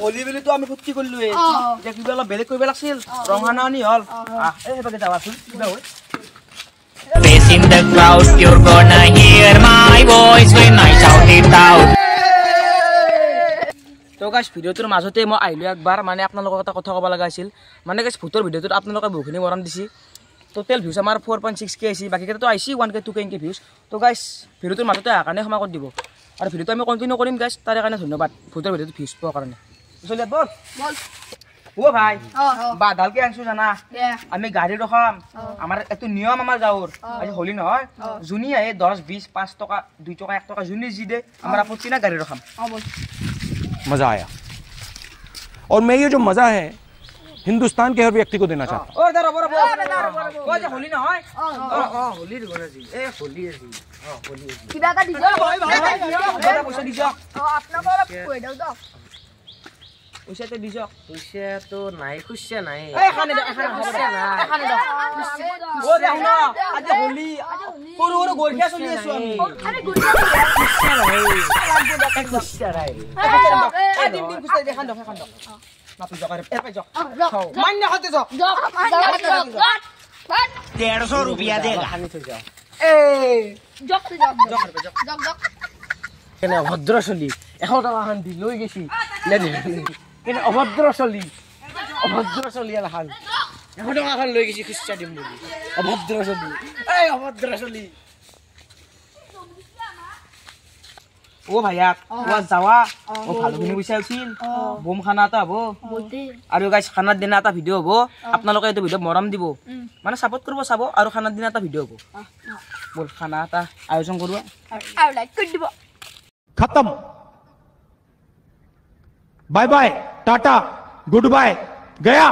হলি বুলি তো আমি ফুৰ্তি কৰিলো এতিয়া কিবা অলপ বেলেগ কৰিব লাগিছিল ৰঙানানি হল এই হেবাকে যাবাচোন কিবা হয় Face in the crowd, you're gonna hear my voice when I shout it out. তো গাইস ভিডিওটোৰ মাজতে মই আইলো একবাৰ মানে আপোনালোকৰ এটা কথা ক'ব লগা আছিল মানে গাইস ভূতৰ ভিডিওটোত আপোনালোকে বহুখিনি মৰম দিছি টোটেল ভিউজ আমাৰ 4.6k আছে বাকি কেইটা তো আইছি 1k 2k ভিউজ তো গাইস ভিডিওটোৰ মাজতে আকাৰণে ক্ষমা কৰি দিব আৰু ভিডিওটো আমি কন্টিনিউ কৰিম গাইস তাৰে কাৰণে ধন্যবাদ ভূতৰ ভিডিওটো ভিউজ পোৱাৰ কাৰণে চলে বল বল ও ভাই বাদালকে আনছো জানা আমি গাড়ী ৰখাম আমাৰ এটো নিয়ম আমাৰ গাঁৱৰ আজি হলি নহয় জুনি আহে 10 20 5 টকা 2 টকা 1 টকা জুনি জি দে আমাৰ আপত্তি না গাড়ী ৰখাম मजा आया और मैं ये जो मजा है हिंदुस्तान के हर व्यक्ति को देना चाहता हूं ओ इधर ओ जे होली ना होय होली रे गरे जी ए होली रे होली কিবা কা দিছো ভাই পয়সা দিছো আপোনাক অলপ কৈ দাও তো পয়সা তে দিছো খুশিয়া তো নাই খুশিয়া নাই এ খানে দে খানে দে ও দে না আজ হোলি পুরো পুরো গোলকিয়া চলি আছো আমি আরে গুড়িয়া খুশিয়া নাই খুশিয়া নাই এ দিম খুশিয়া দেখান দে মাপি জকারে এ পাই জক মান্য হতে জক 150 रुपया देगा খানি থৈ যাও এ জক কেনে অভদ্র চলি 100 টাকা খান দি লৈ গেছি কেনে অভদ্র চলি আলাহান 100 টাকা খান লৈ গেছি খুশিয়া দিম বুলি অভদ্র চলি এই অভদ্র চলি ও ভাইয়া ও যাওয়া ও ভালো দিন পয়সা উঠিল বোম খানা এটা হবো আৰু গাইস খানাৰ দিনা এটা ভিডিও হবো আপোনালোকে এইটো ভিডিও মৰম দিব মানে সাপোৰ্ট কৰিব চাব আৰু খানাৰ দিনা এটা ভিডিও হবো বল খানা এটা আয়োজন কৰো আৰু লাইক কৰি দিব खत्म bye bye tata good bye गया